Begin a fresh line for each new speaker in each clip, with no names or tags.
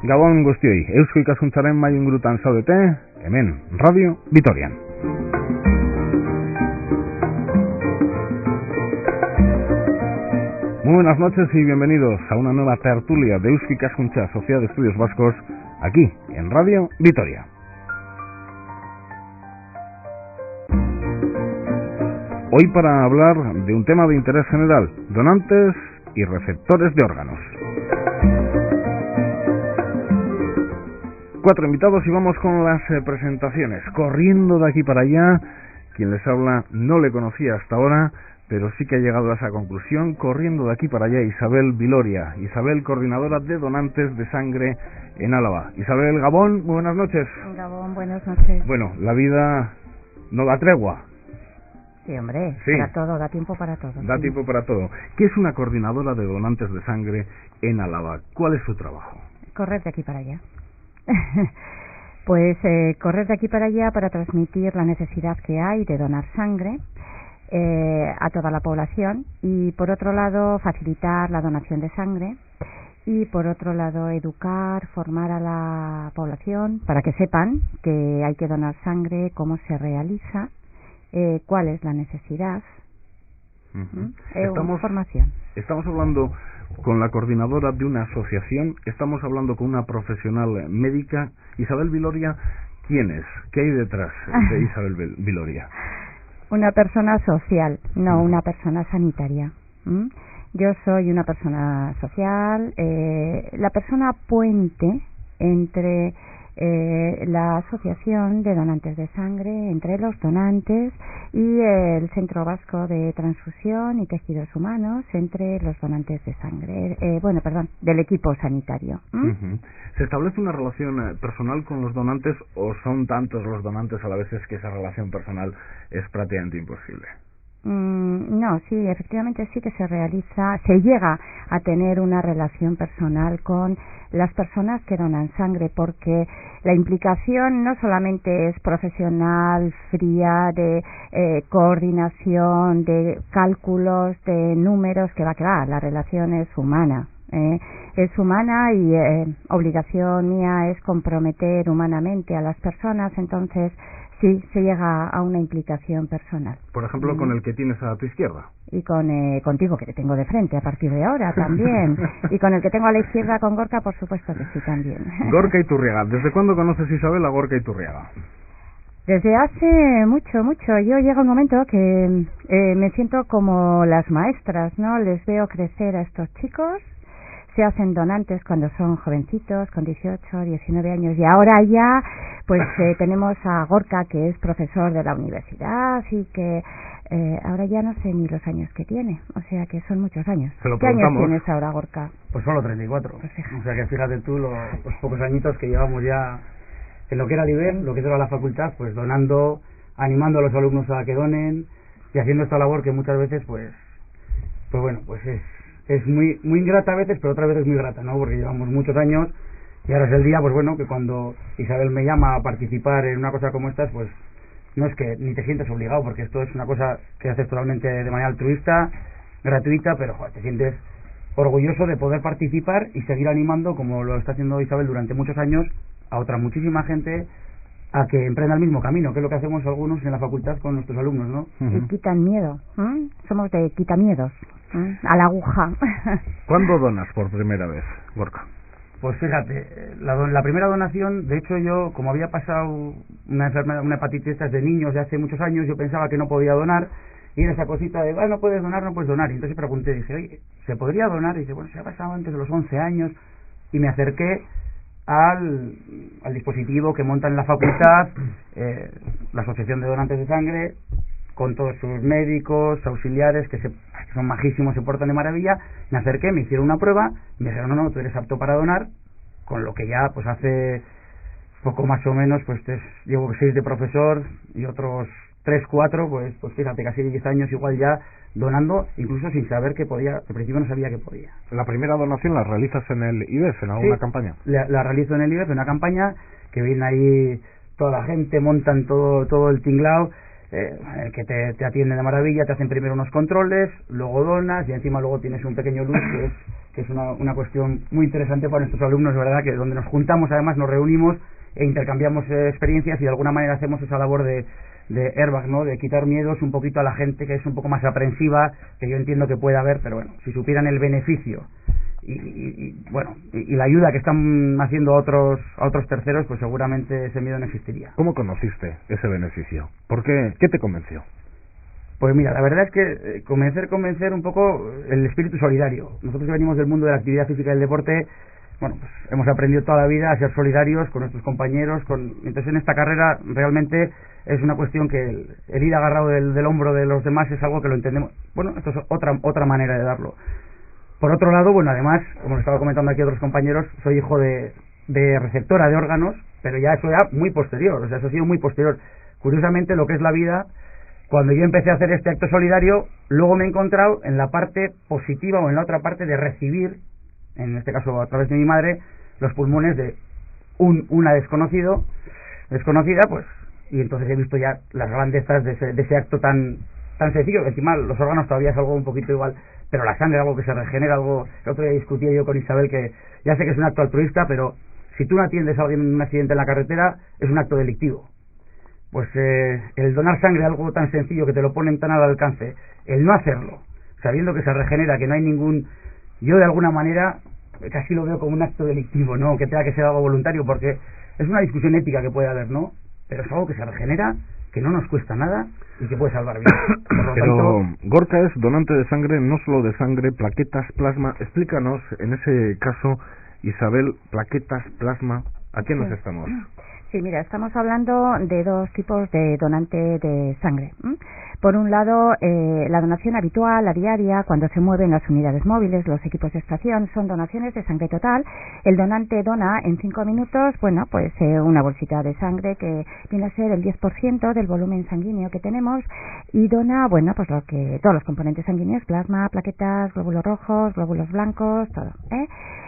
Gabon guztioi, Eusko Ikaskuntzaren mai ingurutan zaudete, hemen, Radio Vitorian. Muy buenas noches y bienvenidos a una nueva tertulia de Eusko Ikaskuntza, Sociedad de Estudios Vascos, aquí, en Radio Vitoria. Hoy para hablar de un tema de interés general, donantes y receptores de órganos. 4 invitados y vamos con las presentaciones. Corriendo de aquí para allá, quien les habla no le conocía hasta ahora, pero sí que ha llegado a esa conclusión. Corriendo de aquí para allá, Isabel Viloria. Isabel, coordinadora de donantes de sangre en Álava. Isabel, Gabón, muy buenas noches.
Gabón, buenas noches.
Bueno, la vida no da tregua.
Sí, hombre,
sí.
Para todo, da tiempo para todo.
Da tiempo para todo. ¿Qué es una coordinadora de donantes de sangre en Álava? ¿Cuál es su trabajo?
Correr de aquí para allá. Pues correr de aquí para allá para transmitir la necesidad que hay de donar sangre a toda la población y, por otro lado, facilitar la donación de sangre y, por otro lado, educar, formar a la población para que sepan que hay que donar sangre, cómo se realiza, cuál es la necesidad. Formación.
Estamos hablando con la coordinadora de una asociación, estamos hablando con una profesional médica. Isabel Viloria, ¿quién es? ¿Qué hay detrás de Isabel Viloria?
Una persona social, no una persona sanitaria. Yo soy una persona social, la persona puente entre la Asociación de Donantes de Sangre, entre los donantes y el Centro Vasco de Transfusión y Tejidos Humanos, entre los donantes de sangre, del equipo sanitario.
¿Se establece una relación personal con los donantes o son tantos los donantes a la vez que esa relación personal es prácticamente imposible?
No, sí, efectivamente sí que se llega a tener una relación personal con las personas que donan sangre, porque la implicación no solamente es profesional, fría, de coordinación, de cálculos, de números, que la relación es humana. Es humana y obligación mía es comprometer humanamente a las personas, entonces sí, se llega a una implicación personal.
Por ejemplo, con el que tienes a tu izquierda.
Y contigo, que te tengo de frente a partir de ahora también. Y con el que tengo a la izquierda, con Gorka, por supuesto que sí también.
Gorka Iturriaga. ¿Desde cuándo conoces, Isabel, a Gorka Iturriaga?
Desde hace mucho. Yo llega un momento que me siento como las maestras, ¿no? Les veo crecer a estos chicos. Se hacen donantes cuando son jovencitos, con 18, 19 años, y ahora ya pues tenemos a Gorka, que es profesor de la universidad y que ahora ya no sé ni los años que tiene, o sea que son muchos años. ¿Qué años tienes ahora, Gorka?
Pues solo 34,
pues
o sea que fíjate tú los pocos añitos que llevamos ya en lo que era el IBER, lo que era la facultad, pues donando, animando a los alumnos a que donen y haciendo esta labor que muchas veces pues es muy muy ingrata a veces, pero otras veces muy grata, ¿no? Porque llevamos muchos años y ahora es el día, pues bueno, que cuando Isabel me llama a participar en una cosa como esta, pues no es que ni te sientes obligado, porque esto es una cosa que haces totalmente de manera altruista, gratuita, pero joder, te sientes orgulloso de poder participar y seguir animando, como lo está haciendo Isabel durante muchos años, a otra muchísima gente a que emprenda el mismo camino, que es lo que hacemos algunos en la facultad con nuestros alumnos, ¿no?
Y quitan miedo, somos de quitamiedos, a la aguja.
¿Cuándo donas por primera vez, Gorka?
Pues fíjate, la primera donación, de hecho yo, como había pasado una enfermedad, una hepatitis estas de niños de hace muchos años, yo pensaba que no podía donar, y en esa cosita de, no puedes donar, y entonces pregunté, dije, oye, ¿se podría donar? Y dice, bueno, se ha pasado antes de los 11 años, y me acerqué al dispositivo que monta en la facultad, la Asociación de Donantes de Sangre, con todos sus médicos, auxiliares, que son majísimos, se portan de maravilla. Me acerqué, me hicieron una prueba, y me dijeron, no, tú eres apto para donar, con lo que ya, pues hace poco más o menos, pues llevo 6 de profesor y otros 3, 4, pues fíjate, casi 10 años igual ya donando, incluso sin saber que podía, al principio no sabía que podía.
¿La primera donación la realizas en el IBEF, en alguna campaña?
La realizo en el IBEF, en una campaña que viene ahí toda la gente, montan todo el tinglao. que te atienden de maravilla, te hacen primero unos controles, luego donas y encima luego tienes un pequeño luz que es una cuestión muy interesante para nuestros alumnos, ¿verdad? Que donde nos juntamos, además nos reunimos e intercambiamos experiencias y de alguna manera hacemos esa labor de airbag, ¿no? De quitar miedos un poquito a la gente que es un poco más aprensiva, que yo entiendo que puede haber, pero bueno, si supieran el beneficio y la ayuda que están haciendo a otros terceros, pues seguramente ese miedo no existiría.
¿Cómo conociste ese beneficio? ¿Por qué? ¿Qué te convenció?
Pues mira, la verdad es que convencer un poco el espíritu solidario. Nosotros que venimos del mundo de la actividad física y del deporte, bueno, pues hemos aprendido toda la vida a ser solidarios con nuestros compañeros, entonces en esta carrera realmente es una cuestión que el ir agarrado del hombro de los demás es algo que lo entendemos. Bueno, esto es otra manera de darlo. Por otro lado, bueno, además, como lo estaba comentando aquí otros compañeros, soy hijo de receptora de órganos, pero ya eso era muy posterior, o sea, eso ha sido muy posterior. Curiosamente, lo que es la vida, cuando yo empecé a hacer este acto solidario, luego me he encontrado en la parte positiva o en la otra parte de recibir, en este caso a través de mi madre, los pulmones de una desconocida, pues, y entonces he visto ya las grandezas de ese acto tan sencillo. Encima los órganos todavía es algo un poquito igual, pero la sangre es algo que se regenera, algo. El otro día discutía yo con Isabel que ya sé que es un acto altruista, pero si tú no atiendes a alguien en un accidente en la carretera, es un acto delictivo. Pues el donar sangre, algo tan sencillo que te lo ponen tan al alcance, el no hacerlo, sabiendo que se regenera, que no hay yo de alguna manera casi lo veo como un acto delictivo, no que tenga que ser algo voluntario, porque es una discusión ética que puede haber, ¿no? Pero es algo que se regenera, que no nos cuesta nada y que puede salvar vidas.
Pero Gorka es donante de sangre, no solo de sangre, plaquetas, plasma. Explícanos, en ese caso, Isabel, plaquetas, plasma, ¿a qué nos estamos?
Sí, mira, estamos hablando de dos tipos de donante de sangre. Por un lado, la donación habitual, la diaria, cuando se mueven las unidades móviles, los equipos de extracción, son donaciones de sangre total. El donante dona en 5 minutos, pues una bolsita de sangre que viene a ser el 10% del volumen sanguíneo que tenemos y dona, pues todos los componentes sanguíneos, plasma, plaquetas, glóbulos rojos, glóbulos blancos, todo.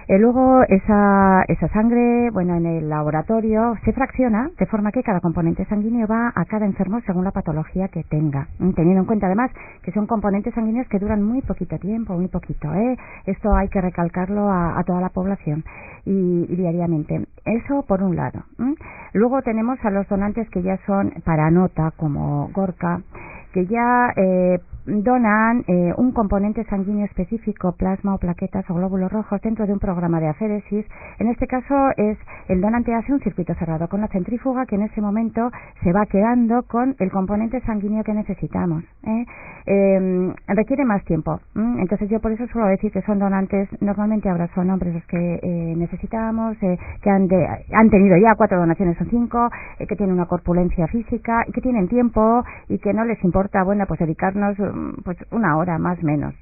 Luego esa sangre, en el laboratorio se fracciona de forma que cada componente sanguíneo va a cada enfermo según la patología que tenga, teniendo en cuenta además que son componentes sanguíneos que duran muy poquito tiempo, muy poquito. Esto hay que recalcarlo a toda la población y diariamente. Eso por un lado. Luego tenemos a los donantes que ya son para nota, como Gorka, que ya donan un componente sanguíneo específico, plasma o plaquetas o glóbulos rojos dentro de un programa de aféresis. En este caso el donante hace un circuito cerrado con la centrífuga que en ese momento se va quedando con el componente sanguíneo que necesitamos. Requiere más tiempo. Entonces yo por eso suelo decir que son donantes, normalmente ahora son hombres los que necesitamos, que han tenido ya 4 donaciones o 5, que tienen una corpulencia física y que tienen tiempo y que no les importa, pues dedicarnos una hora más o menos,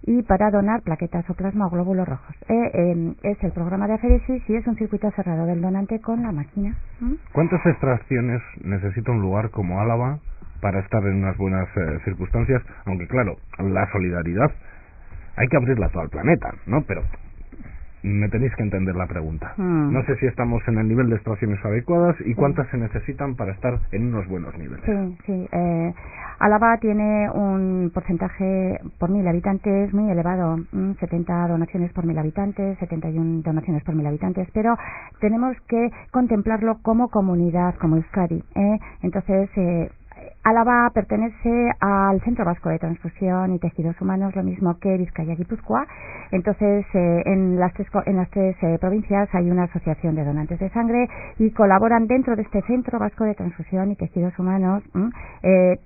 y para donar plaquetas o plasma o glóbulos rojos. Es el programa de aféresis y es un circuito cerrado del donante con la máquina.
¿Cuántas extracciones necesita un lugar como Álava para estar en unas buenas circunstancias? Aunque claro, la solidaridad hay que abrirla a todo el planeta, ¿no? Pero me tenéis que entender la pregunta. No sé si estamos en el nivel de extracciones adecuadas y cuántas se necesitan para estar en unos buenos niveles.
Sí. Álava tiene un porcentaje por 1000 habitantes muy elevado, 70 donaciones por 1000 habitantes, 71 donaciones por 1000 habitantes, pero tenemos que contemplarlo como comunidad, como Euskadi. Entonces, Álava pertenece al Centro Vasco de Transfusión y Tejidos Humanos, lo mismo que Vizcaya y Guipúzcoa. Entonces, en las tres provincias hay una asociación de donantes de sangre y colaboran dentro de este Centro Vasco de Transfusión y Tejidos Humanos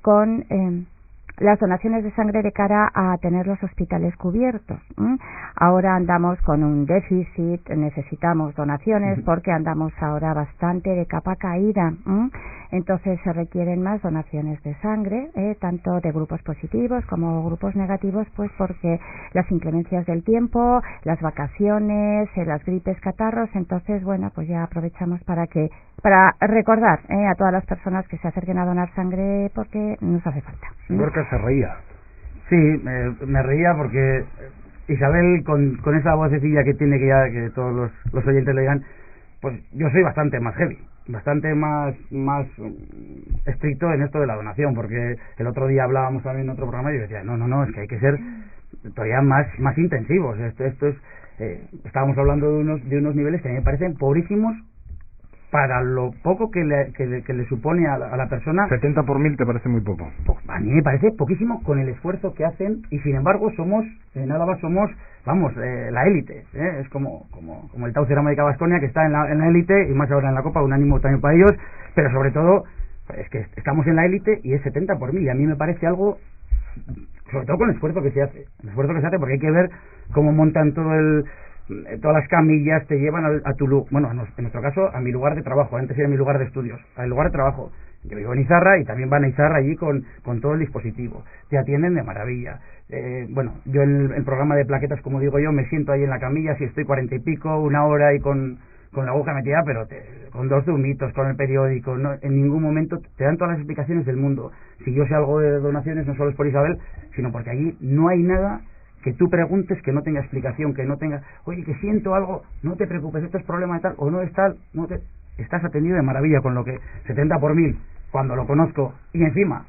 con las donaciones de sangre de cara a tener los hospitales cubiertos. Ahora andamos con un déficit, necesitamos donaciones porque andamos ahora bastante de capa caída. Entonces se requieren más donaciones de sangre, tanto de grupos positivos como grupos negativos, pues porque las inclemencias del tiempo, las vacaciones, las gripes, catarros, entonces pues ya aprovechamos para recordar a todas las personas que se acerquen a donar sangre porque nos hace falta.
Gorka se reía.
Sí, me reía porque Isabel con esa vocecilla que tiene, que todos los oyentes le digan, pues yo soy bastante más heavy. bastante más estricto en esto de la donación, porque el otro día hablábamos también en otro programa y yo decía, no, es que hay que ser todavía más intensivos. Esto es estábamos hablando de unos niveles que a mí me parecen pobrísimos para lo poco que le supone a la persona.
70 por 1000 te parece muy poco.
A mí me parece poquísimo con el esfuerzo que hacen, y sin embargo en Álava somos, la élite, es como el Tau Cerama Baskonia, que está en la élite, y más ahora en la Copa, un ánimo también para ellos, pero sobre todo es que estamos en la élite y es 70 por 1000, y a mí me parece algo, sobre todo con el esfuerzo que se hace, porque hay que ver cómo montan todas las camillas, te llevan a tu lugar, bueno, en nuestro caso a mi lugar de trabajo, antes era mi lugar de estudios, al lugar de trabajo. Yo vivo en Izarra y también van a Izarra allí con todo el dispositivo, te atienden de maravilla. Yo el programa de plaquetas, como digo yo, me siento ahí en la camilla, si estoy 40 y pico, una hora y con la aguja metida, pero con 2 zumitos, con el periódico, no, en ningún momento te dan todas las explicaciones del mundo. Si yo sé algo de donaciones, no solo es por Isabel, sino porque allí no hay nada que tú preguntes que no tenga explicación, que no tenga, oye, que siento algo, no te preocupes, esto es problema de tal, o no es tal, estás atendido de maravilla, con lo que 70 por 1000, cuando lo conozco, y encima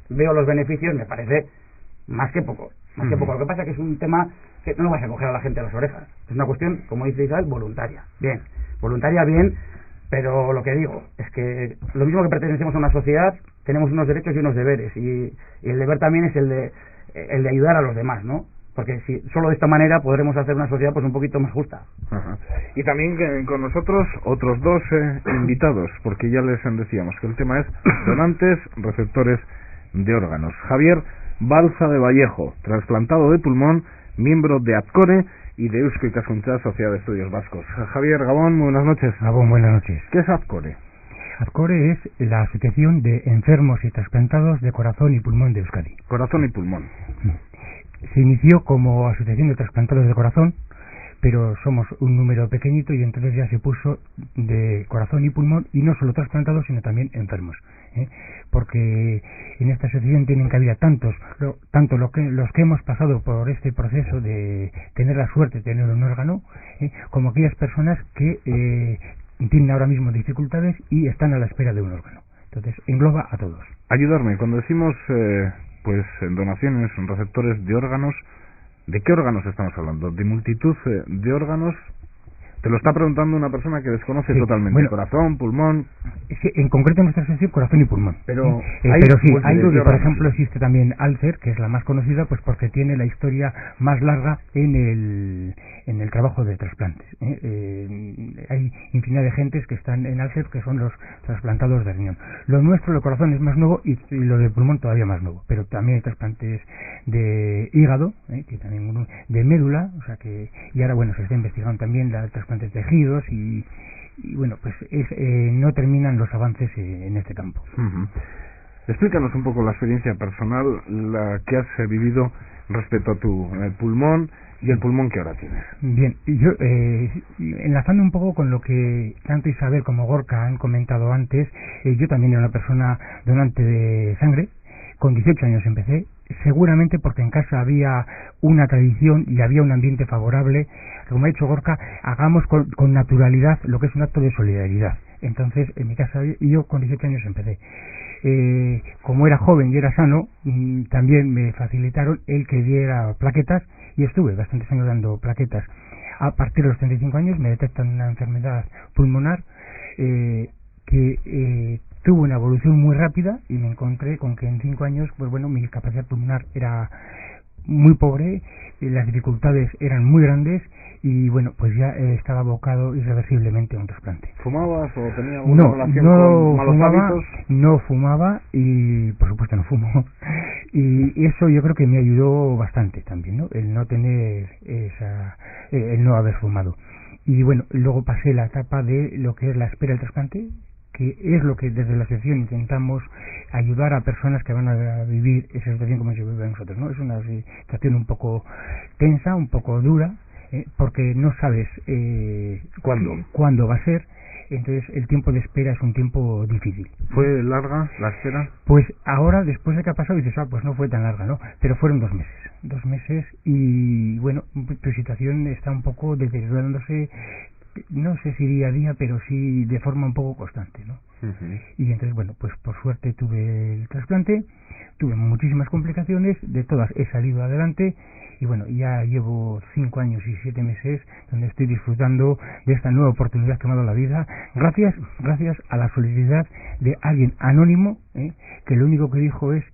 veo los beneficios, me parece más que poco. Lo que pasa es que es un tema que no vas a coger a la gente a las orejas, es una cuestión, como dice Isabel, voluntaria, bien, pero lo que digo es que lo mismo que pertenecemos a una sociedad, tenemos unos derechos y unos deberes, y el deber también es el de ayudar a los demás, ¿no? Porque solo de esta manera podremos hacer una sociedad pues un poquito más justa.
Ajá. Y también con nosotros otros 2 invitados, porque ya les decíamos que el tema es donantes, receptores de órganos. Javier Balza de Vallejo, trasplantado de pulmón, miembro de ATCORE y de Eusko Ikaskuntza, Sociedad de Estudios Vascos. Javier, Gabón, muy buenas noches.
Gabón, buenas noches.
¿Qué es ATCORE?
ATCORE es la Asociación de Enfermos y Trasplantados de Corazón y Pulmón de Euskadi.
Corazón y pulmón.
Se inició como Asociación de Trasplantados de Corazón, pero somos un número pequeñito y entonces ya se puso de corazón y pulmón, y no solo trasplantados sino también enfermos, porque en esta asociación tienen cabida tanto los que hemos pasado por este proceso de tener la suerte de tener un órgano, como aquellas personas que tienen ahora mismo dificultades y están a la espera de un órgano. Entonces engloba a todos.
Ayudarme, cuando decimos donaciones, receptores de órganos, ¿de qué órganos estamos hablando? ¿De multitud de órganos? Te lo está preguntando una persona que desconoce totalmente. Bueno, corazón, pulmón.
Sí, en concreto en nuestra asociación corazón y pulmón.
Pero
hay por ejemplo, existe también Alcer, que es la más conocida, pues porque tiene la historia más larga en el trabajo de trasplantes. Hay infinidad de gentes que están en Alcer, que son los trasplantados de riñón. Lo nuestro, el corazón, es más nuevo, y lo de pulmón todavía más nuevo. Pero también hay trasplantes de hígado, que también de médula, o sea que, y ahora se está investigando también la trasplantes de tejidos y pues no terminan los avances en este campo.
Uh-huh. Explícanos un poco la experiencia personal, la que has vivido respecto a tu pulmón y el pulmón que ahora tienes.
Bien, yo enlazando un poco con lo que tanto Isabel como Gorka han comentado antes, yo también era una persona donante de sangre. Con 18 años empecé, seguramente porque en casa había una tradición y había un ambiente favorable. Como ha dicho Gorka, hagamos con naturalidad lo que es un acto de solidaridad. Entonces, en mi casa, yo con 18 años empecé. Como era joven y era sano, también me facilitaron el que diera plaquetas, y estuve bastantes años dando plaquetas. A partir de los 35 años me detectan una enfermedad pulmonar que tuvo una evolución muy rápida, y me encontré con que en 5 años, mi capacidad pulmonar era muy pobre, las dificultades eran muy grandes, y pues ya estaba abocado irreversiblemente a un trasplante.
¿Fumabas o tenías alguna relación con malos hábitos?
No fumaba, y por supuesto no fumo, y eso yo creo que me ayudó bastante también, ¿no? El no tener el no haber fumado. Y luego pasé la etapa de lo que es la espera del trasplante, que es lo que desde la asociación intentamos ayudar a personas que van a vivir esa situación como se vive nosotros, ¿no? Es una situación un poco tensa, un poco dura, porque no sabes cuándo va a ser. Entonces el tiempo de espera es un tiempo difícil.
¿Fue larga la espera?
Pues ahora, después de que ha pasado, dices, pues no fue tan larga, ¿no? Pero fueron 2 meses, y tu situación está un poco deteriorándose no sé si día a día, pero sí de forma un poco constante, ¿no? Y entonces, bueno, pues por suerte tuve el trasplante, tuve muchísimas complicaciones, de todas he salido adelante, y bueno, ya llevo 5 años y 7 meses donde estoy disfrutando de esta nueva oportunidad que me ha dado la vida, gracias a la solidaridad de alguien anónimo, que lo único que dijo es,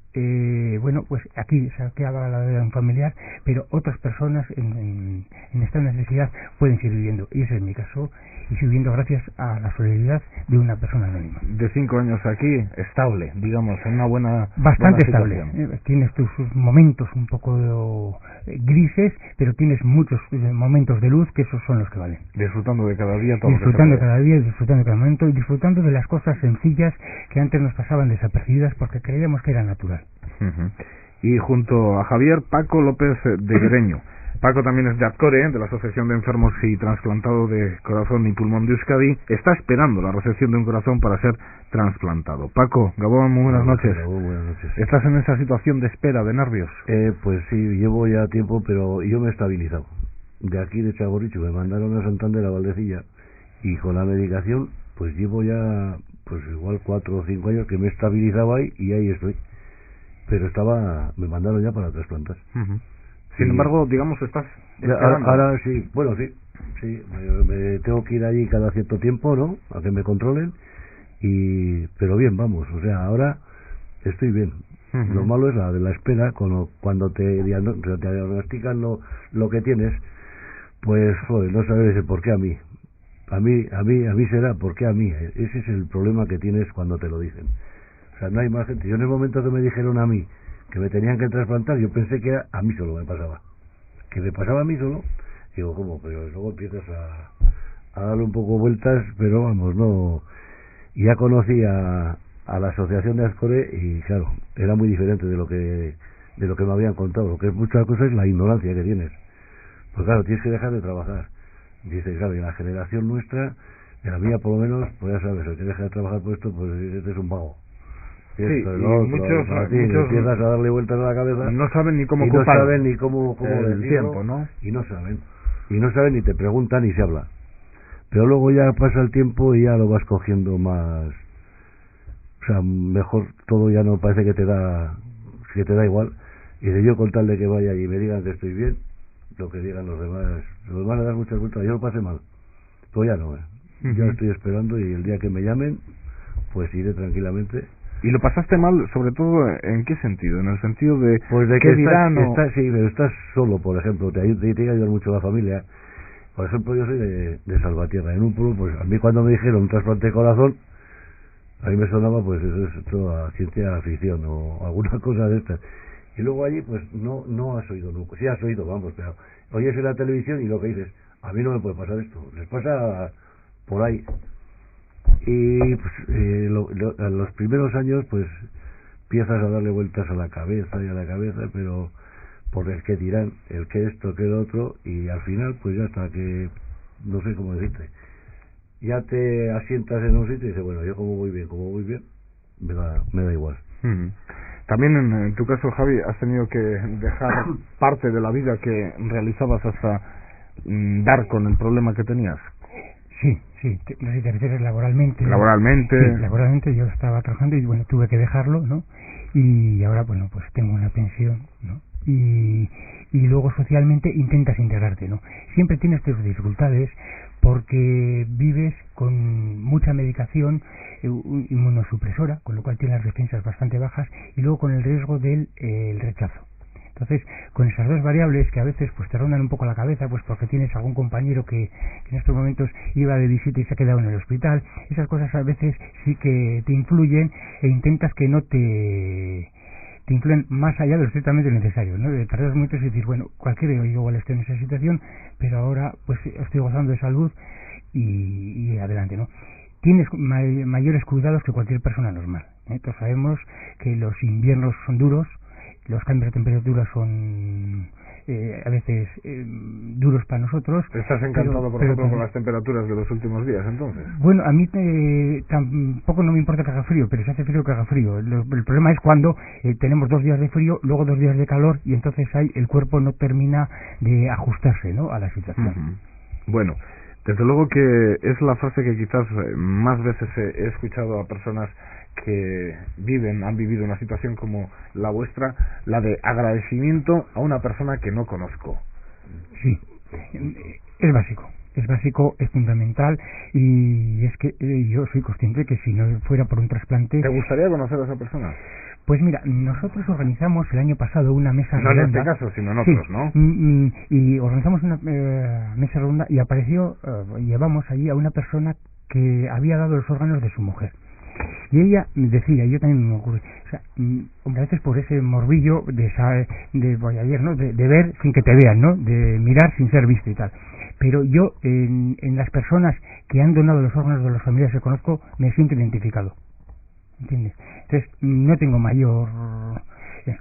bueno, pues aquí se acaba la vida de un familiar, pero otras personas en esta necesidad pueden seguir viviendo, y ese es mi caso, y estoy viviendo gracias a la solidaridad de una persona anónima.
De 5 años aquí, estable, digamos, en una buena
bastante
buena
estable. Tienes tus momentos un poco grises, pero tienes muchos momentos de luz, que esos son los que valen.
Disfrutando de cada día,
disfrutando de cada día, disfrutando de cada momento, y disfrutando de las cosas sencillas que antes nos pasaban desapercibidas porque creíamos que era natural.
Y junto a Javier, Paco López de Guereño. Paco también es de Azcore, de la Asociación de Enfermos y Trasplantados de Corazón y Pulmón de Euskadi. Está esperando la recepción de un corazón para ser trasplantado. Paco, Gabón, muy buenas noches.
Buenas noches.
¿Estás en esa situación de espera, de nervios?
Pues sí, llevo ya tiempo, pero yo me he estabilizado. De aquí de Chagorrichu me mandaron a Santander, a Valdecilla, y con la medicación, pues llevo ya, pues igual 4 o 5 años que me he estabilizado ahí, y ahí estoy. Pero me mandaron ya para trasplantar.
Sin embargo, digamos, estás esperando.
Ahora sí, bueno, sí, me tengo que ir allí cada cierto tiempo, ¿no?, a que me controlen, pero bien, vamos, o sea, ahora estoy bien. Lo malo es la espera, cuando te diagnostican lo que tienes, pues, joder, no sabes el por qué a mí. A mí será, ¿por qué a mí? Ese es el problema que tienes cuando te lo dicen. O sea, no hay más gente. Yo en el momento que me dijeron a mí que me tenían que trasplantar, yo pensé que a mí solo me pasaba. Que me pasaba a mí solo. Digo, ¿cómo? Pero luego empiezas a darle un poco vueltas, pero vamos, no. Y ya conocí a la asociación de Azcore y claro, era muy diferente de lo que me habían contado. Lo que es muchas cosas es la ignorancia que tienes. Pues claro, tienes que dejar de trabajar. Dice, claro, y la generación nuestra, de la mía por lo menos, pues ya sabes, el que deja de trabajar por esto, pues este es un vago.
Sí, y muchos
empiezas a darle vueltas a la cabeza,
no saben ni cómo
ocupar, no saben ni cómo
el tiempo, ¿no?
Y no saben ni te preguntan ni se habla, pero luego ya pasa el tiempo y ya lo vas cogiendo más, o sea, mejor, todo ya no parece que te da igual, y de yo con tal de que vaya y me digan que estoy bien, lo que digan los demás le dan muchas vueltas. Yo lo pasé mal, pues ya no, ya estoy esperando, y el día que me llamen pues iré tranquilamente.
¿Y lo pasaste mal, sobre todo, en qué sentido? En el sentido de,
pues de
¿qué
que
dirán?
Sí, pero estás solo, por ejemplo, te tiene que ayudar mucho la familia. Por ejemplo, yo soy de Salvatierra, en un pueblo, pues a mí cuando me dijeron un trasplante de corazón, a mí me sonaba, pues eso es toda ciencia ficción o alguna cosa de estas. Y luego allí, pues no has oído nunca. Sí has oído, vamos, pero oyes en la televisión y lo que dices, a mí no me puede pasar esto, les pasa por ahí. Y pues a los primeros años pues empiezas a darle vueltas a la cabeza, pero por el que dirán, el que esto, el que lo otro, y al final pues ya hasta que, no sé cómo decirte, ya te asientas en un sitio y dices, bueno, yo como voy bien, me da igual.
También en tu caso, Javi, has tenido que dejar parte de la vida que realizabas hasta dar con el problema que tenías.
Sí, no sé si te refieres laboralmente.
Laboralmente.
Sí, laboralmente yo estaba trabajando y bueno, tuve que dejarlo, ¿no? Y ahora, bueno, pues tengo una pensión, ¿no? Y luego socialmente intentas integrarte, ¿no? Siempre tienes tus dificultades porque vives con mucha medicación inmunosupresora, con lo cual tienes las defensas bastante bajas, y luego con el riesgo del rechazo. Entonces, con esas dos variables que a veces pues te rondan un poco la cabeza, pues porque tienes algún compañero que en estos momentos iba de visita y se ha quedado en el hospital, esas cosas a veces sí que te influyen e intentas que no te influyen más allá de lo estrictamente necesario, ¿no? De tardar mucho y decir, bueno, cualquiera yo igual estoy en esa situación, pero ahora pues estoy gozando de salud y adelante, ¿no? Tienes mayores cuidados que cualquier persona normal, ¿eh? Todos sabemos que los inviernos son duros, los cambios de temperatura son a veces duros para nosotros.
¿Estás encantado, por ejemplo, con las temperaturas de los últimos días, entonces?
Bueno, a mí tampoco no me importa que haga frío, pero si hace frío, que haga frío. El problema es cuando tenemos 2 días de frío, luego 2 días de calor, y entonces el cuerpo no termina de ajustarse, ¿no?, a la situación.
Bueno, Desde luego que es la frase que quizás más veces he escuchado a personas que han vivido una situación como la vuestra, la de agradecimiento a una persona que no conozco.
Sí, es básico, es fundamental, y es que yo soy consciente que si no fuera por un trasplante...
¿Te gustaría conocer a esa persona?
Pues mira, nosotros organizamos el año pasado una mesa redonda.
No en este caso, sino en otros,
sí,
¿no?
Y organizamos una mesa redonda y apareció, llevamos allí a una persona que había dado los órganos de su mujer. Y ella decía, yo también me ocurre, o sea, hombre, a veces por ese morbillo de voyeur, ¿no? De ver sin que te vean, ¿no? De mirar sin ser visto y tal. Pero yo, en las personas que han donado los órganos de los familiares que conozco, me siento identificado. ¿Entiendes? Entonces, no tengo mayor...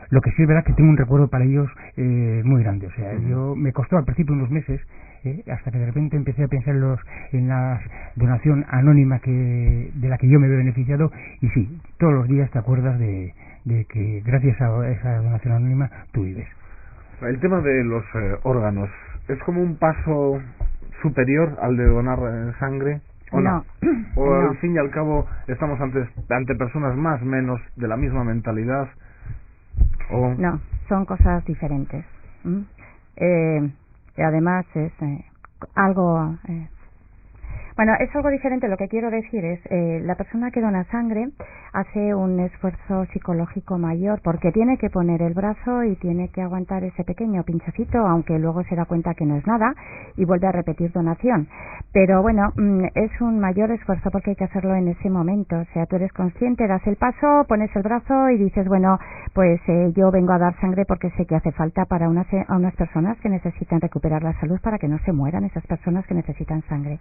Lo que sí es verdad que tengo un recuerdo para ellos muy grande. O sea, me costó al principio unos meses, hasta que de repente empecé a pensar en la donación anónima de la que yo me he beneficiado, y sí, todos los días te acuerdas de que gracias a esa donación anónima tú vives.
El tema de los órganos, ¿es como un paso superior al de donar sangre? ¿O no? ¿O
no.
Al fin y al cabo estamos ante personas más o menos de la misma mentalidad? ¿O?
No, son cosas diferentes. Además es algo... Bueno, es algo diferente. Lo que quiero decir es, la persona que dona sangre hace un esfuerzo psicológico mayor, porque tiene que poner el brazo y tiene que aguantar ese pequeño pinchacito, aunque luego se da cuenta que no es nada, y vuelve a repetir donación. Pero bueno, es un mayor esfuerzo porque hay que hacerlo en ese momento. O sea, tú eres consciente, das el paso, pones el brazo y dices, bueno, pues yo vengo a dar sangre porque sé que hace falta para a unas personas que necesitan recuperar la salud, para que no se mueran esas personas que necesitan sangre.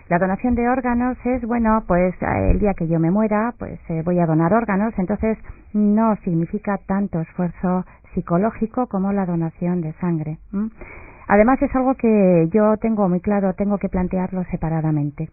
La donación de órganos es, bueno, pues el día que yo me muera, pues voy a donar órganos, entonces no significa tanto esfuerzo psicológico como la donación de sangre. Además es algo que yo tengo muy claro, tengo que plantearlo separadamente.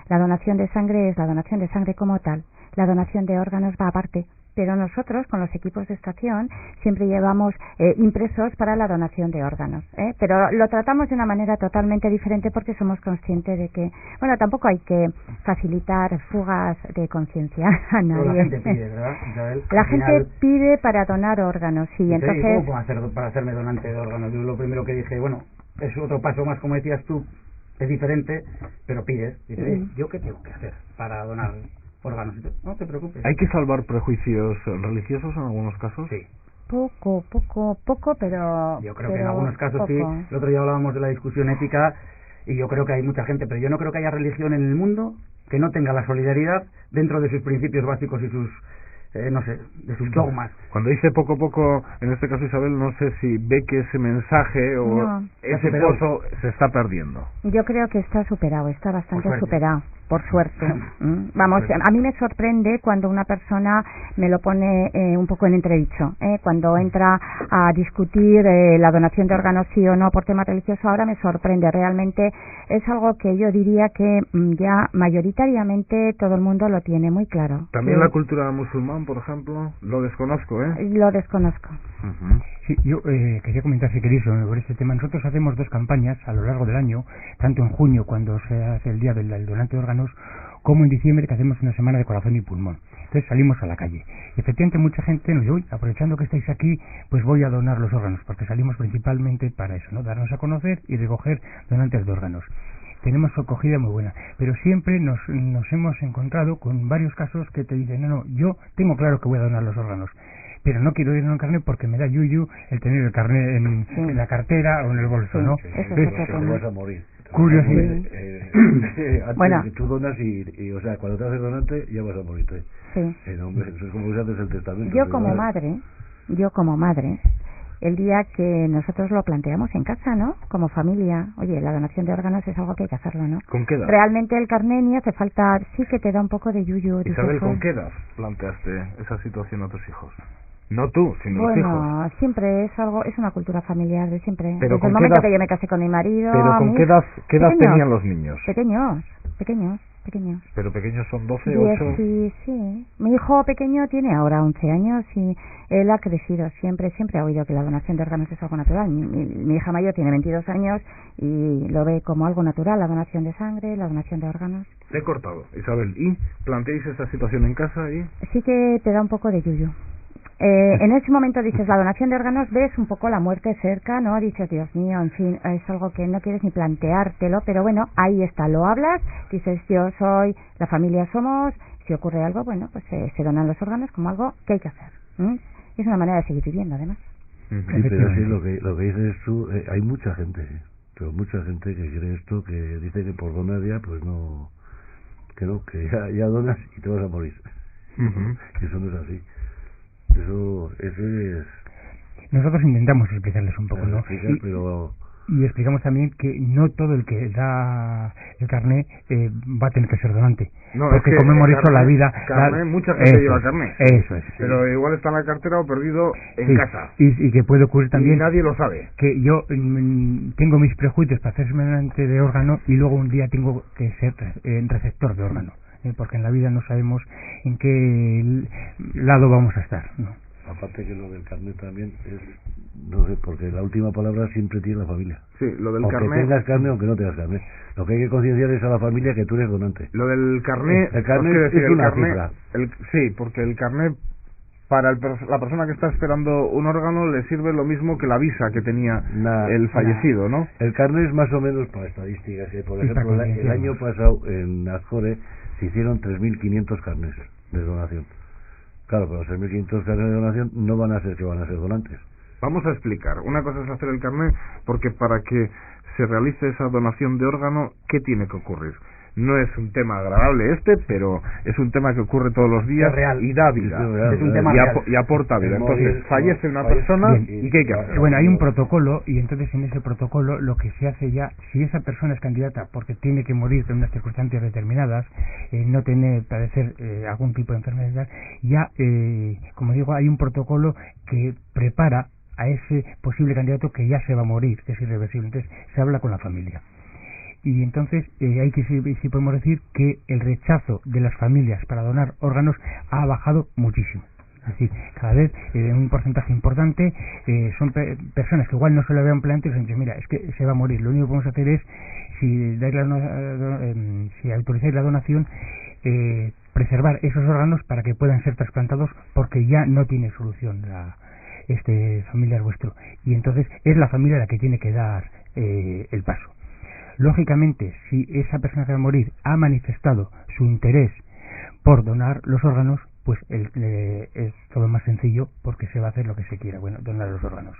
La donación de sangre es la donación de sangre como tal, la donación de órganos va aparte. Pero nosotros, con los equipos de estación, siempre llevamos impresos para la donación de órganos. Pero lo tratamos de una manera totalmente diferente porque somos conscientes de que, bueno, tampoco hay que facilitar fugas de conciencia a nadie.
La gente pide, ¿verdad, Isabel?
La gente pide para donar órganos, sí. Entonces,
¿cómo puedo hacer para hacerme donante de órganos? Yo lo primero que dije, bueno, es otro paso más, como decías tú, es diferente, pero pides. Dices, ¿yo qué tengo que hacer para donar órganos? No te preocupes.
¿Hay que salvar prejuicios religiosos en algunos casos?
Sí.
Poco, pero...
Yo creo que en algunos casos sí. El otro día hablábamos de la discusión ética y yo creo que hay mucha gente, pero yo no creo que haya religión en el mundo que no tenga la solidaridad dentro de sus principios básicos y sus, no sé, de sus dogmas.
Cuando dice poco, en este caso Isabel, no sé si ve que ese mensaje o ese pozo se está perdiendo.
Yo creo que está superado, está bastante superado. Por suerte. Vamos, a mí me sorprende cuando una persona me lo pone un poco en entredicho. Cuando entra a discutir la donación de órganos sí o no por tema religioso, ahora me sorprende. Realmente es algo que yo diría que ya mayoritariamente todo el mundo lo tiene muy claro.
También la cultura musulmán, por ejemplo, lo desconozco,
Lo desconozco.
Sí, yo quería comentar, si queréis, sobre este tema. Nosotros hacemos 2 campañas a lo largo del año, tanto en junio, cuando se hace el día del donante de órganos, como en diciembre, que hacemos una semana de corazón y pulmón. Entonces salimos a la calle. Y efectivamente mucha gente nos dice, uy, aprovechando que estáis aquí, pues voy a donar los órganos, porque salimos principalmente para eso, ¿no? Darnos a conocer y recoger donantes de órganos. Tenemos acogida muy buena, pero siempre nos hemos encontrado con varios casos que te dicen, no, yo tengo claro que voy a donar los órganos, pero no quiero ir en un carnet porque me da yuyu el tener el carnet en la cartera o en el bolso, ¿no?
Eso
te vas a morir.
Curiosidad.
Bueno,
tú donas y, o sea, cuando te haces donante ya vas a morirte.
Sí.
Hombre, eso es como si haces el testamento.
Yo como madre, el día que nosotros lo planteamos en casa, ¿no? Como familia, oye, la donación de órganos es algo que hay que hacerlo, ¿no?
¿Con qué edad?
Realmente el carné ni hace falta, sí que te da un poco de yuyu.
Isabel, ¿con qué edad planteaste esa situación a tus hijos? No tú, sino los hijos.
Bueno, siempre es algo, es una cultura familiar de siempre.
Pero
desde el momento que yo me casé con mi marido.
Pero ¿con qué edad tenían los niños?
Pequeños. pequeños.
Pero pequeños son 12, 8...
Sí. Mi hijo pequeño tiene ahora 11 años y él ha crecido. Siempre ha oído que la donación de órganos es algo natural. Mi hija mayor tiene 22 años y lo ve como algo natural, la donación de sangre, la donación de órganos.
Le he cortado, Isabel. ¿Y planteáis esta situación en casa? ¿Y?
Sí que te da un poco de yuyu. En ese momento dices, la donación de órganos, ves un poco la muerte cerca, ¿no? Dices, Dios mío, en fin, es algo que no quieres ni planteártelo, pero bueno, ahí está, lo hablas, dices, yo soy, la familia somos, si ocurre algo, bueno, pues se donan los órganos como algo que hay que hacer. Es una manera de seguir viviendo, además.
Sí, pero sí, lo que dices tú, hay mucha gente, pero mucha gente que cree esto, que dice que por donar ya, pues no, que ya donas y te vas a morir. Eso no es así. Eso es...
Nosotros intentamos explicarles un poco, ¿no? Y explicamos también que no todo el que da el carné va a tener que ser donante.
No,
porque
es que
como hemos dicho, la vida...
mucha gente lleva carné.
Eso es.
Pero
sí.
igual está en la cartera o perdido en casa.
Y que puede ocurrir también...
Y nadie lo sabe.
Que yo tengo mis prejuicios para hacerme donante de órgano y luego un día tengo que ser receptor de órgano. Porque en la vida no sabemos en qué lado vamos a estar, ¿no?
Aparte que lo del carnet también es, no sé, porque la última palabra siempre tiene la familia.
Sí, lo del
carnet. Aunque tengas carnet, aunque no tengas carnet. Lo que hay que concienciar es a la familia que tú eres donante.
Lo del carnet...
El carnet es una cifra.
Sí, porque el carnet, para la persona que está esperando un órgano, le sirve lo mismo que la visa que tenía el fallecido, ¿no?
El carnet es más o menos para estadísticas. Por ejemplo, el año pasado en Azcore se hicieron 3.500 carnets de donación. Claro, pero los 3.500 carnets de donación no van a ser que van a ser donantes.
Vamos a explicar. Una cosa es hacer el carnet, porque para que se realice esa donación de órgano, ¿qué tiene que ocurrir? No es un tema agradable pero es un tema que ocurre todos los días y da vida.
Es un tema
y aporta vida. Entonces, fallece una persona y ¿qué hay que hacer?
Bueno, hay un protocolo y entonces en ese protocolo lo que se hace ya, si esa persona es candidata porque tiene que morir en unas circunstancias determinadas, no tiene padecer algún tipo de enfermedad, ya, como digo, hay un protocolo que prepara a ese posible candidato que ya se va a morir, que es irreversible. Entonces se habla con la familia. Y entonces hay que sí podemos decir que el rechazo de las familias para donar órganos ha bajado muchísimo. Es decir, cada vez en un porcentaje importante son personas que igual no se lo habían planteado y dicen, mira, es que se va a morir. Lo único que vamos a hacer es, si autorizáis la donación, preservar esos órganos para que puedan ser trasplantados porque ya no tiene solución familiar vuestro. Y entonces es la familia la que tiene que dar el paso. Lógicamente, si esa persona que va a morir ha manifestado su interés por donar los órganos, pues es todo más sencillo porque se va a hacer lo que se quiera, donar los órganos.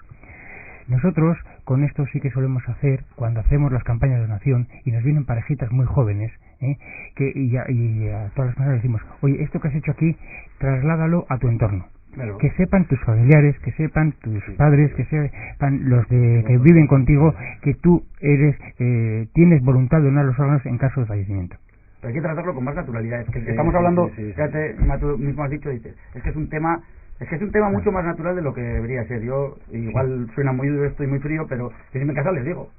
Nosotros con esto sí que solemos hacer, cuando hacemos las campañas de donación y nos vienen parejitas muy jóvenes, y a todas las personas decimos, oye, esto que has hecho aquí, trasládalo a tu entorno. Claro. Que sepan tus familiares, que sepan tus padres, que sepan los que viven contigo, que tú tienes voluntad de donar los órganos en caso de fallecimiento.
Pero hay que tratarlo con más naturalidad. Es que estamos hablando, fíjate, tú mismo has dicho, dices, es que es un tema mucho más natural de lo que debería ser. Yo igual suena muy duro esto y muy frío, pero si en mi casa les digo,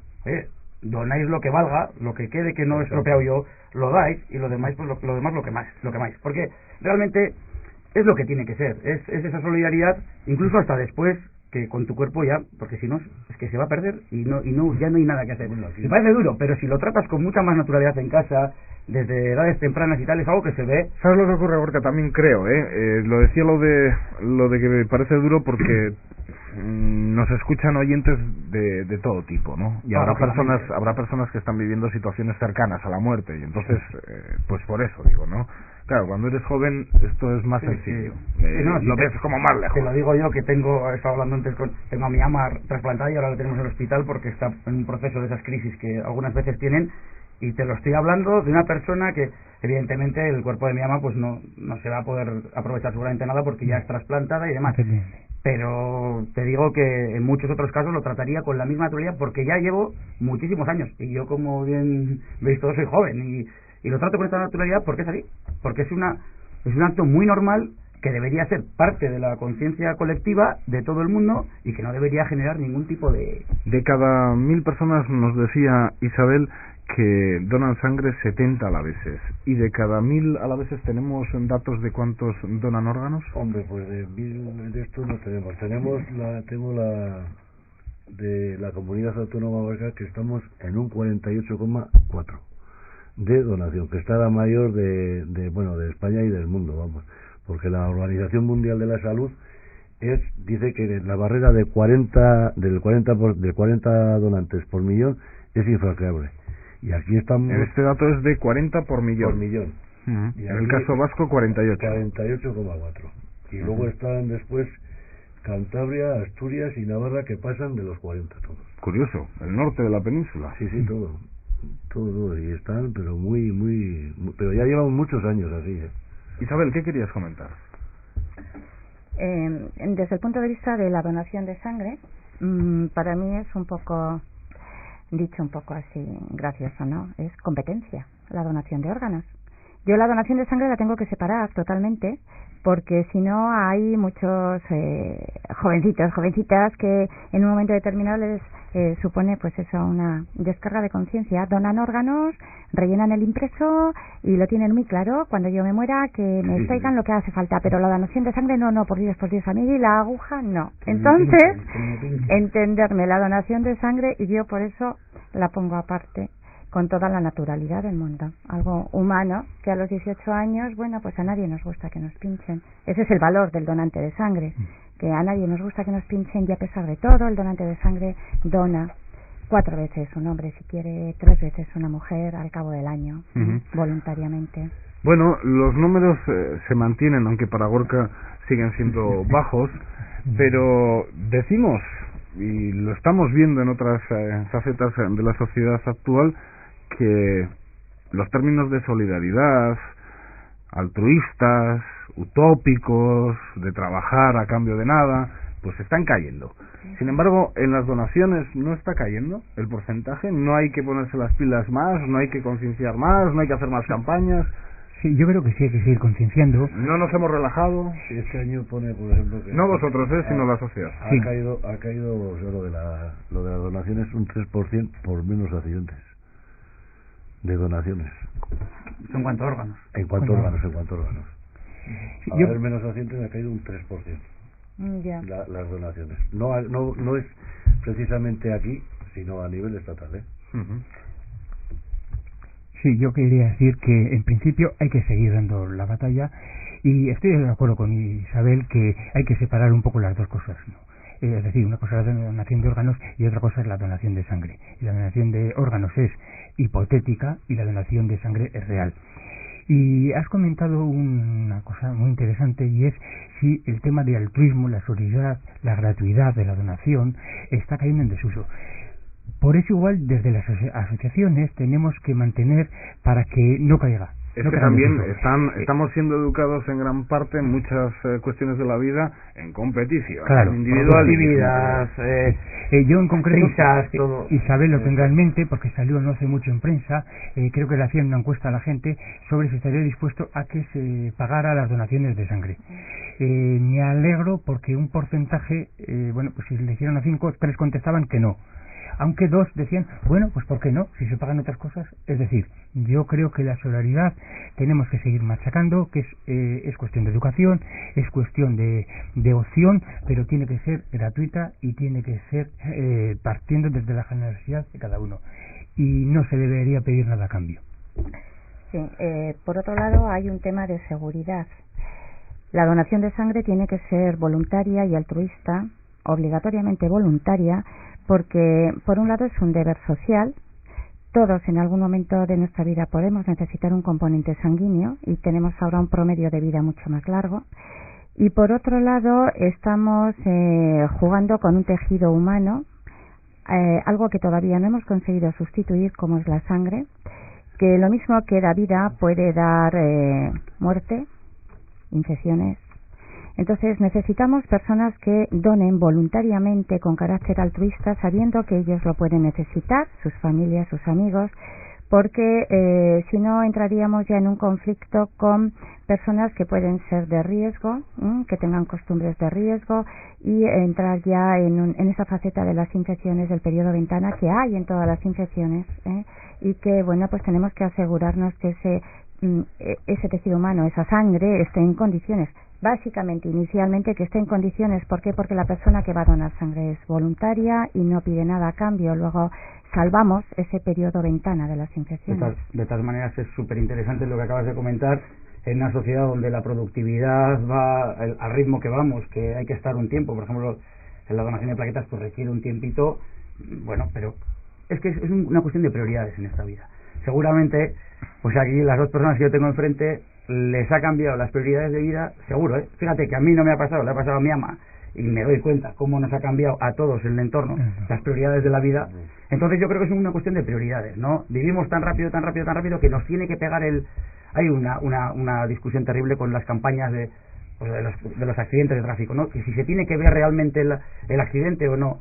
donáis lo que valga, lo que quede que no he estropeado yo, lo dais, y lo demás, pues lo demás lo que más. Porque realmente es lo que tiene que ser, es esa solidaridad, incluso hasta después que con tu cuerpo ya, porque si no es que se va a perder y ya no hay nada que hacer. Me parece duro, pero si lo tratas con mucha más naturalidad en casa, desde edades tempranas y tal, es algo que se ve.
¿Sabes lo que ocurre, Gorka? También creo, lo decía lo de que me parece duro porque nos escuchan oyentes de todo tipo, ¿no? Y habrá personas que están viviendo situaciones cercanas a la muerte y entonces pues por eso digo, ¿no? Claro, cuando eres joven esto es más sencillo. Lo ves como más lejos.
Te lo digo yo que tengo hablando antes tengo a mi ama trasplantada y ahora la tenemos en el hospital porque está en un proceso de esas crisis que algunas veces tienen, y te lo estoy hablando de una persona que evidentemente el cuerpo de mi ama pues no se va a poder aprovechar seguramente nada porque ya es trasplantada y demás. Pero te digo que en muchos otros casos lo trataría con la misma naturalidad porque ya llevo muchísimos años y yo, como bien veis todos, soy joven y lo trato con esta naturalidad porque es así, porque es un acto muy normal que debería ser parte de la conciencia colectiva de todo el mundo y que no debería generar ningún tipo de...
De cada 1000 personas, nos decía Isabel, que donan sangre 70 alaveses, y de cada 1000 alaveses tenemos datos de cuántos donan órganos.
Hombre, pues de 1000 de esto no tenemos. Tengo la de la Comunidad Autónoma Vasca, que estamos en un 48,4 de donación, que está la mayor de España y del mundo, vamos, porque la Organización Mundial de la Salud dice que la barrera de 40 donantes por millón es infranqueable. Y aquí estamos...
Este dato es de 40 por millón.
Por millón.
Y en el caso vasco, 48.
48,4. Y luego están después Cantabria, Asturias y Navarra, que pasan de los 40 todos.
Curioso, el norte de la península.
Sí, todo. Y están, pero muy... Pero ya llevamos muchos años así, ¿eh?
Isabel, ¿qué querías comentar?
Desde el punto de vista de la donación de sangre, para mí es un poco... dicho un poco así gracioso, ¿no? Es competencia, la donación de órganos. Yo la donación de sangre la tengo que separar totalmente, porque si no hay muchos jovencitas que en un momento determinado les supone pues eso, una descarga de conciencia. Donan órganos, rellenan el impreso y lo tienen muy claro: cuando yo me muera que me extraigan lo que hace falta, pero la donación de sangre no, por Dios, a mí la aguja no. Entonces, entenderme la donación de sangre, y yo por eso la pongo aparte, con toda la naturalidad del mundo, algo humano, que a los 18 años, bueno, pues a nadie nos gusta que nos pinchen. Ese es el valor del donante de sangre, que a nadie nos gusta que nos pinchen, y a pesar de todo, el donante de sangre dona 4 veces un hombre, si quiere 3 veces una mujer al cabo del año, voluntariamente.
Bueno, los números se mantienen, aunque para Gorka siguen siendo bajos, pero decimos, y lo estamos viendo en otras facetas de la sociedad actual, que los términos de solidaridad, altruistas, utópicos, de trabajar a cambio de nada, pues están cayendo. Sin embargo, en las donaciones no está cayendo el porcentaje, no hay que ponerse las pilas más, no hay que concienciar más, no hay que hacer más campañas.
Sí, yo creo que sí hay que seguir concienciando.
No nos hemos relajado.
Sí, este año pone, por ejemplo, que...
No vosotros, sino la sociedad.
Ha caído, o sea, lo de la donación es un 3% por menos accidentes de donaciones.
¿En cuanto a órganos?
En cuanto a órganos.
Sí,
Al haber menos accidentes ha caído un 3%.
Ya.
Las donaciones. No es precisamente aquí, sino a nivel estatal, ¿eh?
Sí, yo quería decir que en principio hay que seguir dando la batalla, y estoy de acuerdo con Isabel que hay que separar un poco las dos cosas, ¿no? Es decir, una cosa es la donación de órganos y otra cosa es la donación de sangre. Y la donación de órganos es hipotética y la donación de sangre es real. Y has comentado una cosa muy interesante, y es si el tema de altruismo, la solidaridad, la gratuidad de la donación está cayendo en desuso. Por eso igual desde las asociaciones tenemos que mantener para que no caiga.
Es que también estamos siendo educados en gran parte en muchas cuestiones de la vida en competición,
claro,
individualidad,
yo en concreto,
prisas, todo.
Isabel lo tendrá en mente porque salió no hace mucho en prensa, creo que le hacían una encuesta a la gente sobre si estaría dispuesto a que se pagara las donaciones de sangre. Me alegro porque un porcentaje, pues si le hicieron a 5, 3 contestaban que no. Aunque 2 decían, bueno, pues ¿por qué no? Si se pagan otras cosas. Es decir, yo creo que la solidaridad tenemos que seguir machacando, que es cuestión de educación, es cuestión de opción, pero tiene que ser gratuita y tiene que ser partiendo desde la generosidad de cada uno. Y no se debería pedir nada a cambio.
Sí, por otro lado hay un tema de seguridad. La donación de sangre tiene que ser voluntaria y altruista, obligatoriamente voluntaria, porque por un lado es un deber social. Todos en algún momento de nuestra vida podemos necesitar un componente sanguíneo y tenemos ahora un promedio de vida mucho más largo, y por otro lado estamos jugando con un tejido humano, algo que todavía no hemos conseguido sustituir, como es la sangre, que lo mismo que da vida puede dar muerte, infecciones. Entonces necesitamos personas que donen voluntariamente con carácter altruista, sabiendo que ellos lo pueden necesitar, sus familias, sus amigos, porque si no entraríamos ya en un conflicto con personas que pueden ser de riesgo, que tengan costumbres de riesgo, y entrar ya en esa faceta de las infecciones del periodo ventana que hay en todas las infecciones, y que bueno, pues tenemos que asegurarnos que ese tejido humano, esa sangre, esté en condiciones. Básicamente, inicialmente, que esté en condiciones. ¿Por qué? Porque la persona que va a donar sangre es voluntaria y no pide nada a cambio. Luego salvamos ese periodo ventana de las infecciones.
De todas maneras, es súper interesante lo que acabas de comentar. En una sociedad donde la productividad va al ritmo que vamos, que hay que estar un tiempo, por ejemplo, en la donación de plaquetas pues requiere un tiempito, bueno, pero es que es una cuestión de prioridades en esta vida. Seguramente, pues aquí las dos personas que yo tengo enfrente les ha cambiado las prioridades de vida, seguro, ¿eh? Fíjate que a mí no me ha pasado, le ha pasado a mi ama, y me doy cuenta cómo nos ha cambiado a todos en el entorno las prioridades de la vida. Entonces yo creo que es una cuestión de prioridades, ¿no? Vivimos tan rápido que nos tiene que pegar Hay una discusión terrible con las campañas de los accidentes de tráfico, ¿no? Que si se tiene que ver realmente el accidente o no.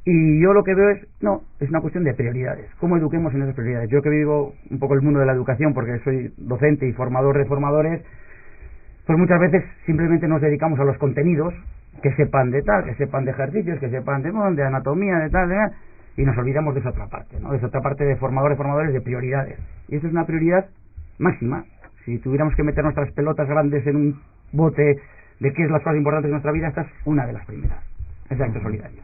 Y yo lo que veo es una cuestión de prioridades. ¿Cómo eduquemos en esas prioridades? Yo que vivo un poco el mundo de la educación porque soy docente y formador de formadores, pues muchas veces simplemente nos dedicamos a los contenidos, que sepan de tal, que sepan de ejercicios, que sepan de anatomía, de tal, y nos olvidamos de esa otra parte, ¿no? De esa otra parte de formadores de prioridades. Y eso es una prioridad máxima. Si tuviéramos que meter nuestras pelotas grandes en un bote de qué es las cosas importantes de nuestra vida, esta es una de las primeras. Es el acto solidario.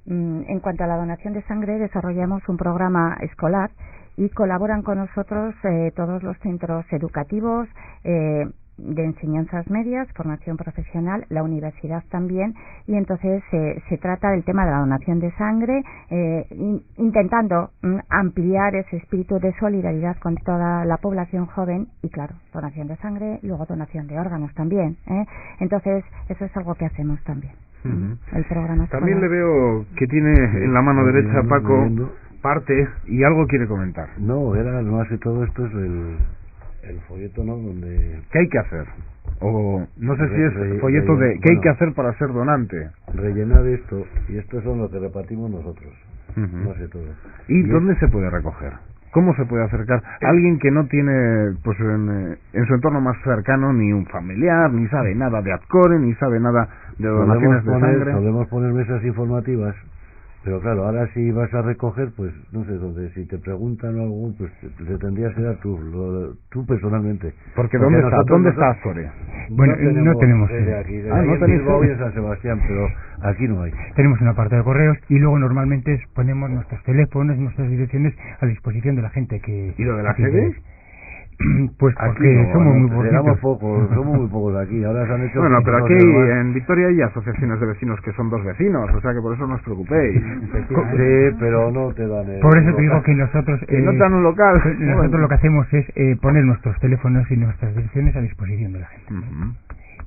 En cuanto a la donación de sangre, desarrollamos un programa escolar y colaboran con nosotros todos los centros educativos de enseñanzas medias, formación profesional, la universidad también, y entonces se trata del tema de la donación de sangre, intentando ampliar ese espíritu de solidaridad con toda la población joven, y claro, donación de sangre y luego donación de órganos también, entonces eso es algo que hacemos también. El programa escolar.
También le veo que tiene en la mano derecha Paco parte y algo quiere comentar.
No hace todo esto es el folleto, ¿no? Donde
¿qué hay que hacer? O no sé si es folleto de ¿qué hay que hacer para ser donante?
Rellenar esto, y estos son los que repartimos nosotros. No sé todo.
¿Y dónde se puede recoger? ¿Cómo se puede acercar? Alguien que no tiene, pues en su entorno más cercano, ni un familiar, ni sabe nada de ADCORE, ni sabe nada de donaciones de sangre.
Podemos poner mesas informativas, pero claro, ahora si vas a recoger, pues no sé dónde, si te preguntan algo, pues le tendrías que dar tú personalmente.
Porque ¿dónde está ADCORE?
Bueno, no tenemos
aquí. No tenemos hoy en San Sebastián, pero aquí no hay.
Tenemos una parte de correos y luego normalmente ponemos nuestros teléfonos, nuestras direcciones a disposición de la gente que...
¿Y lo de la sede?
Pues porque somos muy
poquitos. Somos muy pocos aquí. Ahora se han hecho...
Bueno, pero aquí en Vitoria hay asociaciones de vecinos que son dos vecinos, o sea que por eso no os preocupéis.
Sí, pero no te dan
por eso te digo que nosotros...
no te dan un local.
Nosotros lo que hacemos es poner nuestros teléfonos y nuestras direcciones a disposición de la gente.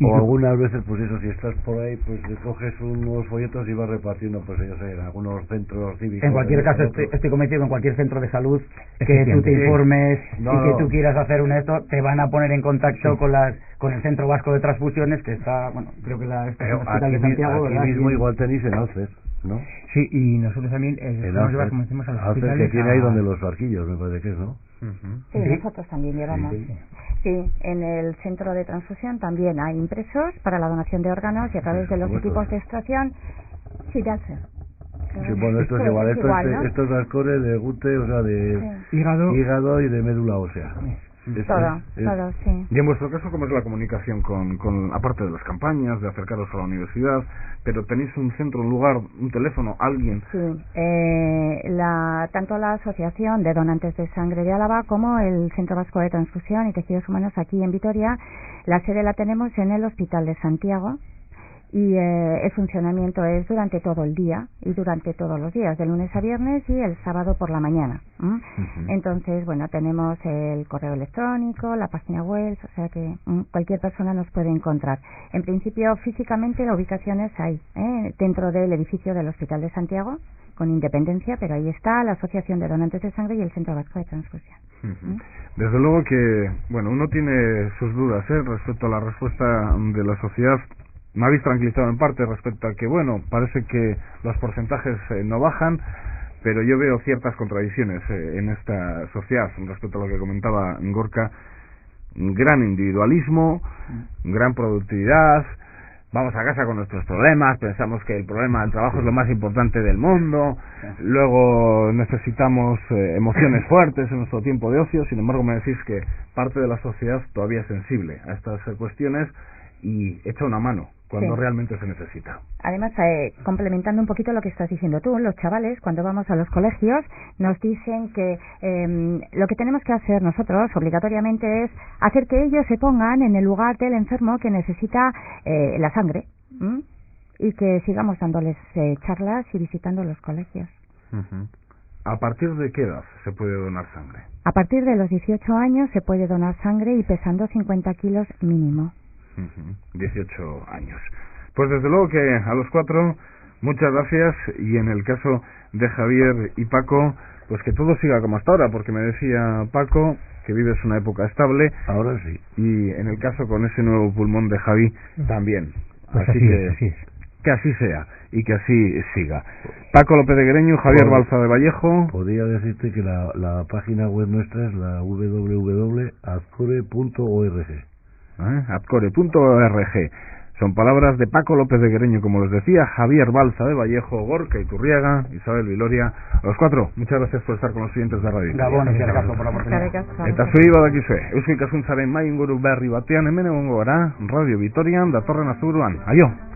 O algunas veces, pues eso, si estás por ahí, pues coges unos folletos y vas repartiendo, pues yo sé, en algunos centros cívicos.
En cualquier caso, estoy convencido que en cualquier centro de salud que tú te informes y que tú quieras hacer esto, te van a poner en contacto con el Centro Vasco de Transfusiones, que está, bueno, creo que el Hospital de Santiago.
Aquí mismo igual tenéis en Alces, ¿no?
Sí, y nosotros también como decimos a los hospitales,
que tiene ahí donde los arquillos, me parece que es, ¿no?
Sí, nosotros también llevamos. Sí, en el centro de transfusión también hay impresos para la donación de órganos y a través de los equipos de extracción. Sí, de Alcer.
Sí, bueno, esto es igual. ¿No? Esto es ADCORE de GUTE, o sea, de hígado y de médula ósea.
Todo, sí.
Y en vuestro caso, ¿cómo es la comunicación con aparte de las campañas, de acercaros a la universidad? Pero tenéis un centro, un lugar, un teléfono, alguien.
Sí, tanto la Asociación de Donantes de Sangre de Álava como el Centro Vasco de Transfusión y Tejidos Humanos aquí en Vitoria, la sede la tenemos en el Hospital de Santiago. Y el funcionamiento es durante todo el día y durante todos los días, de lunes a viernes y el sábado por la mañana. Entonces, bueno, tenemos el correo electrónico, la página web, o sea que cualquier persona nos puede encontrar. En principio, físicamente, la ubicación es ahí, dentro del edificio del Hospital de Santiago, con independencia, pero ahí está la Asociación de Donantes de Sangre y el Centro Vasco de Transfusión.
Desde luego que, bueno, uno tiene sus dudas respecto a la respuesta de la sociedad. Me habéis tranquilizado en parte respecto a que, bueno, parece que los porcentajes no bajan, pero yo veo ciertas contradicciones en esta sociedad respecto a lo que comentaba Gorka. Gran individualismo, gran productividad, vamos a casa con nuestros problemas, pensamos que el problema del trabajo es lo más importante del mundo, luego necesitamos emociones fuertes en nuestro tiempo de ocio. Sin embargo, me decís que parte de la sociedad todavía es sensible a estas cuestiones y echa una mano cuando realmente se necesita.
Además, complementando un poquito lo que estás diciendo tú, los chavales, cuando vamos a los colegios, nos dicen que lo que tenemos que hacer nosotros, obligatoriamente, es hacer que ellos se pongan en el lugar del enfermo que necesita la sangre, y que sigamos dándoles charlas y visitando los colegios.
¿A partir de qué edad se puede donar sangre?
A partir de los 18 años se puede donar sangre y pesando 50 kilos mínimo.
18 años. Pues desde luego que a los 4, muchas gracias, y en el caso de Javier y Paco, pues que todo siga como hasta ahora, porque me decía Paco que vives una época estable.
Ahora sí.
Y en el caso con ese nuevo pulmón de Javi también.
Pues
así que así sea y que así siga. Paco López de Guereño, Javier Balza de Vallejo.
Podría decirte que la página web nuestra es la www.azcore.org.
Azcore.org. Son palabras de Paco López de Guereño, como les decía, Javier Balza de Vallejo, Gorka Iturriaga, Isabel Viloria. A los 4, muchas gracias por estar con los oyentes de Radio.
Gabon, eskerrik asko por la oportunidad.
Eta zuei badakizue, Euskal Ikaskuntzaren mai inguru berri batean hemen egongo gara, Radio Vitorian datorren asteburuan. Aio!